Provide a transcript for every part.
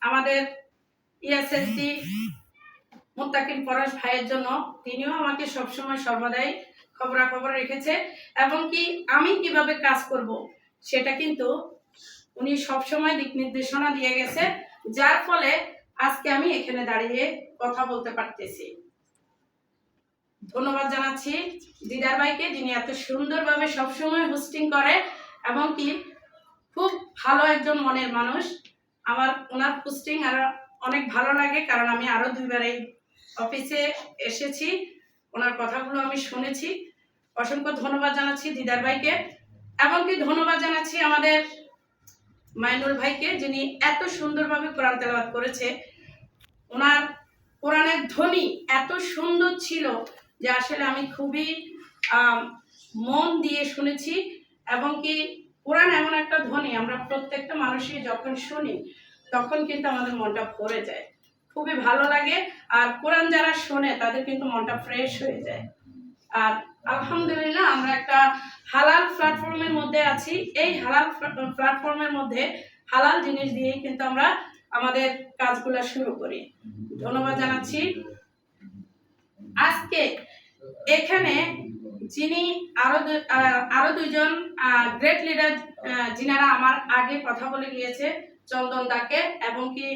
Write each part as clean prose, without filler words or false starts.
আমাদের ইএসএসসি মুত্তাকিন পরশ ভাইয়ের জন্য, তিনিও আমাকে সবসময় সর্বদাই খবরাখবর রেখেছে এবং কি আমি কিভাবে কাজ করব সেটা কিন্তু উনি সবসময় দিক নির্দেশনা দিয়ে গেছে, যার ফলে আজকে আমি এখানে দাঁড়িয়ে কথা বলতে পারতেছি। ধন্যবাদ জানাচ্ছি দিদার ভাইকে, যিনি এত সুন্দরভাবে সবসময় হোস্টিং করে এবং কি খুব ভালো একজন মনের মানুষ। আমার ওনার হোস্টিং আর অনেক ভালো লাগে, কারণ আমি আরো 2বার এই অফিসে এসেছি, ওনার কথাগুলো আমি শুনেছি। অসংখ্য ধন্যবাদ জানাচ্ছি দিদার ভাইকে এবং কি ধন্যবাদ জানাচ্ছি আমাদের মাইনুল ভাইকে, যিনি এত সুন্দরভাবে কোরআন তেলাওয়াত করেছে। ওনার কোরআনের ধ্বনি এত সুন্দর ছিল যে আসলে আমি খুবই মন দিয়ে শুনেছি এবং কি কোরআন এমন একটা ধ্বনি, আমরা প্রত্যেকটা মানুষই যখন শুনি তখন কিন্তু আমাদের মনটা ভরে যায়, খুবই ভালো লাগে। আর কোরআন যারা শোনে তাদের কিন্তু মনটা ফ্রেশ হয়ে যায়। আর আলহামদুলিল্লাহ আমরা একটা হালাল প্ল্যাটফর্মের মধ্যে আছি। এই হালাল প্ল্যাটফর্মের মধ্যে হালাল জিনিস দিয়েই কিন্তু আমরা আমাদের কাজগুলো শুরু করি। ধন্যবাদ জানাচ্ছি। আজকে এখানে যিনি আরো দুইজন গ্রেট লিডার, যিনারা আমার আগে কথা বলে গিয়েছে, চন্দন দাকে এবং কি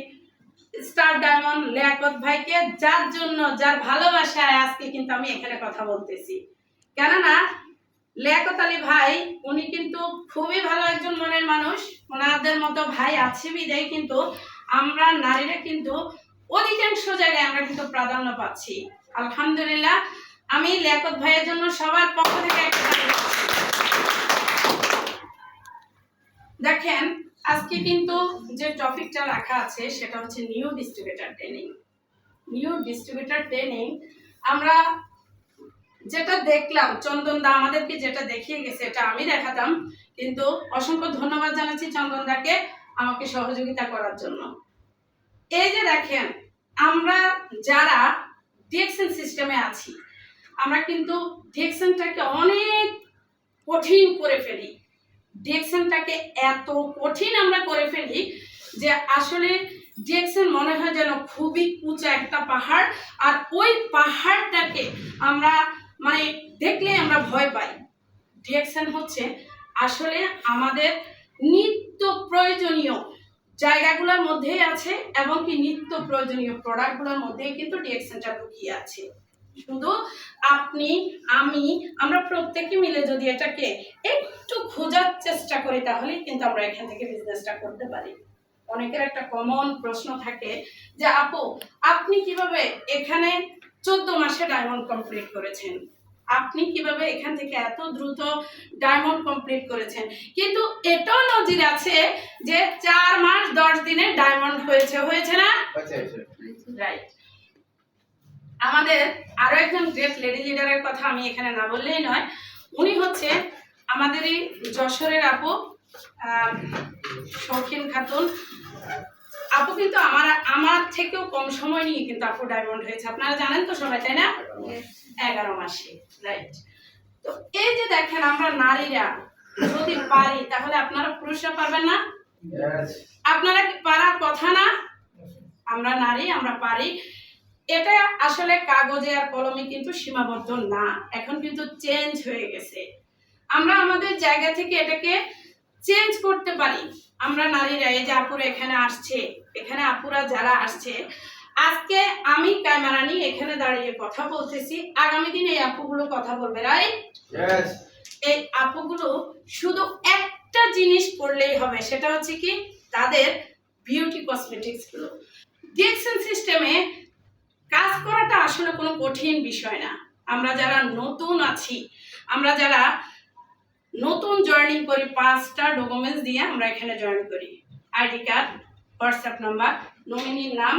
স্টার ডায়মন্ড লিয়াকত ভাইকে, যার জন্য, যার ভালোবাসায় আজকে কিন্তু আমি এখানে কথা বলতেছি। কেননা লিয়াকত আলী ভাই উনি কিন্তু খুবই ভালো একজন মনের মানুষ, ওনাদের মতো ভাই আছে বিদায় কিন্তু আমরা নারীরা কিন্তু অধিকাংশ জায়গায় আমরা কিন্তু প্রাধান্য পাচ্ছি। আলহামদুলিল্লাহ, আমি লিয়াকত ভাইয়ের জন্য সবার পক্ষ থেকে একটা দেখেন, আজকে কিন্তু যে টপিকটা রাখা আছে সেটা হচ্ছে new distributor training. New distributor training আমরা যেটা দেখলাম, চন্দন দা আমাদেরকে যেটা দেখিয়ে গেছে এটা আমি দেখাতাম, কিন্তু অসংখ্য ধন্যবাদ জানাচ্ছি চন্দন দাকে আমাকে সহযোগিতা করার জন্য। এই যে দেখেন, আমরা যারা ডিএক্সএন সিস্টেমে আছি, আমরা কিন্তু ডিএক্সএনটাকে অনেক কঠিন করে ফেলি। ডিএক্সএনটাকে এত কঠিন আমরা করে ফেলি যে আসলে ডিএক্সএন মনে হয় যেন খুবই উঁচা একটা পাহাড়, আর ওই পাহাড়টাকে আমরা মানে দেখলে আমরা ভয় পাই। ডিএক্সএন হচ্ছে আসলে আমাদের নিত্য প্রয়োজনীয় জায়গাগুলোর মধ্যেই আছে এবং কি নিত্য প্রয়োজনীয় প্রোডাক্টগুলোর মধ্যেই কিন্তু ডিএক্সএনটা লুকিয়ে আছে। শুধু আপনি, আমি, আমরা প্রত্যেকে মিলে যদি এটাকে একটু খোঁজার চেষ্টা করি তাহলেই কিন্তু আমরা এখান থেকে বিজনেসটা করতে পারি। অনেকের একটা কমন প্রশ্ন থাকে যে আপু, আপনি কিভাবে এখানে 14 মাসে ডায়মন্ড কমপ্লিট করেছেন, আপনি কিভাবে এখান থেকে এত দ্রুত ডায়মন্ড কমপ্লিট করেছেন? কিন্তু এটাও নজির আছে যে 4 মাস 10 দিনে ডায়মন্ড হয়েছে না? রাইট। আমাদের আরো একজন গ্রেট লেডি লিডারের কথা আমি এখানে না বললেই নয়, উনি হচ্ছে আমাদেরই যশোরের আপু শৌখিন খাতুন। আপু কিন্তু আমার থেকেও কম সময় নিয়ে কিন্তু আপু ডায়মন্ড হয়েছে, আপনারা জানেন তো সবাই, তাই না? 11 মাসে। রাইট। তো এই যে দেখেন, আমরা নারীরা যদি পারি তাহলে আপনারা পুরুষরা পারবেন না? আপনারা কি পারার কথা না? আমরা নারী, আমরা পারি। এটা আসলে কাগজে আর কলমে কিন্তু সীমাবদ্ধ না, এখন কিন্তু চেঞ্জ হয়ে গেছে। আমরা আমাদের জায়গা থেকে এটাকে চেঞ্জ করতে পারি। আমরা নারীরা, এই যে আপুরা এখানে আসছে, এখানে আপুরা যারা আসছে, আজকে আমি ক্যামেরা নিয়ে এখানে দাঁড়িয়ে কথা বলতেছি, আগামী দিনে এই আপুগুলো কথা বলবে, রাইট? এই আপুগুলো শুধু একটা জিনিস করলেই হবে, সেটা হচ্ছে কি তাদের বিউটি কসমেটিক্স গুলো। ডিএক্সএন সিস্টেমে কাজ করাটা আসলে কোনো কঠিন বিষয় না। আমরা যারা নতুন আছি, আমরা যারা নতুন জয়েনিং করি, 5টা ডকুমেন্টস দিয়ে আমরা এখানে জয়েন করি। আইডি কার্ড, হোয়াটসঅ্যাপ নাম্বার, নমিনির নাম,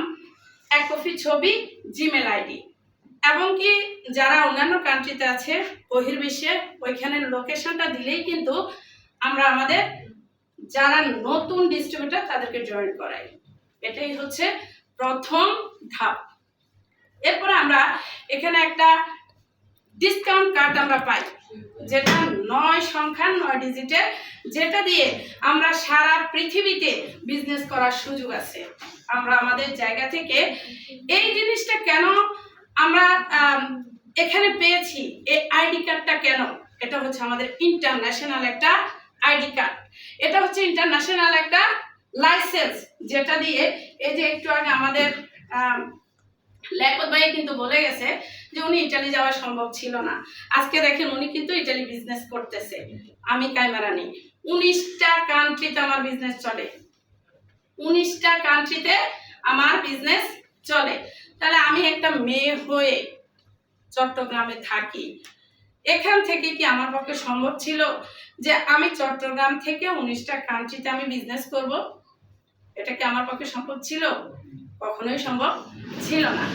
1 কপি ছবি, জিমেল আইডি, এবং কি যারা অন্যান্য কান্ট্রিতে আছে বহির্বিশ্বে, ওইখানে লোকেশনটা দিলেই কিন্তু আমরা আমাদের যারা নতুন ডিস্ট্রিবিউটর তাদেরকে জয়েন করাই। এটাই হচ্ছে প্রথম ধাপ। এরপরে আমরা এখানে একটা ডিসকাউন্ট কার্ড আমরা পাই, যেটা 9 সংখ্যার 9 ডিজিটের, যেটা দিয়ে আমরা সারা পৃথিবীতে বিজনেস করার সুযোগ আছে। আমরা আমাদের জায়গা থেকে এই জিনিসটা কেন আমরা এখানে পেয়েছি, এই আইডি কার্ডটা কেন, এটা হচ্ছে আমাদের ইন্টারন্যাশনাল একটা আইডি কার্ড, এটা হচ্ছে ইন্টারন্যাশনাল একটা লাইসেন্স, যেটা দিয়ে এই যে একটু আগে আমাদের লেখক ভাই কিন্তু বলে গেছে যে উনি ইটালি যাওয়া সম্ভব ছিল না, আজকে দেখেন উনি কিন্তু ইটালি বিজনেস করতেছে। আমি ক্যামেরা নেই, 19টা কান্ট্রিতে আমার বিজনেস চলে, 19টা কান্ট্রিতে আমার বিজনেস চলে। তাহলে আমি একটা মেয়ে হয়ে চট্টগ্রামে থাকি, এখান থেকে কি আমার পক্ষে সম্ভব ছিল যে আমি চট্টগ্রাম থেকে 19টা কান্ট্রিতে আমি বিজনেস করব? এটা কি আমার পক্ষে সম্ভব ছিল? কখনোই সম্ভব ছিল না।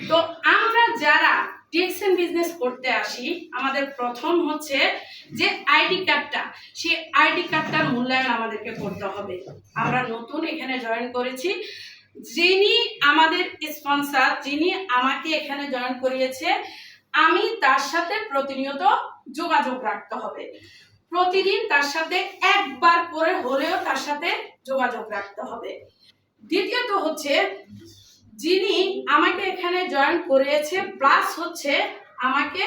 তো আমরা যারা টিএক্সএন বিজনেস করতে আসি, আমাদের প্রথম হচ্ছে যে আইডি কার্ডটা, সেই আইডি কার্ডটার মূল্যায়ন আমাদেরকে করতে হবে। আমরা নতুন এখানে জয়েন করেছি, যিনি আমাদের স্পন্সর, যিনি আমাকে এখানে জয়েন করিয়েছে, আমি তার সাথে প্রতিনিয়ত যোগাযোগ রাখতে হবে। প্রতিদিন তার সাথে একবার করে হলেও তার সাথে যোগাযোগ রাখতে হবে। দ্বিতীয়ত হচ্ছে যিনি আমাকে এখানে জয়েন করিয়েছে, প্লাস হচ্ছে আমাকে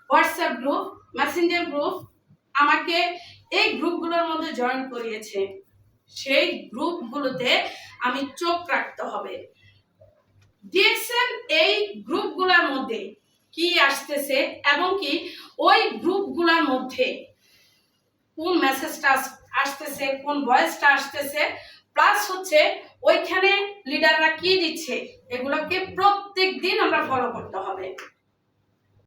হোয়াটসঅ্যাপ গ্রুপ, মেসেঞ্জার গ্রুপ, আমাকে এই গ্রুপগুলোর মধ্যে জয়েন করিয়েছে, সেই গ্রুপগুলোতে আমি চোখ রাখতে হবে। টিএক্সএন এই গ্রুপগুলোর মধ্যে কি আসতেছে এবং কি ওই গ্রুপগুলোর মধ্যে কোন মেসেজটা আসতেছে, কোন ভয়েসটা আসতেছে, প্লাস হচ্ছে ওইখানে লিডাররা কি দিচ্ছে, এগুলোকে প্রত্যেক দিন আমরা ফলো করতে হবে।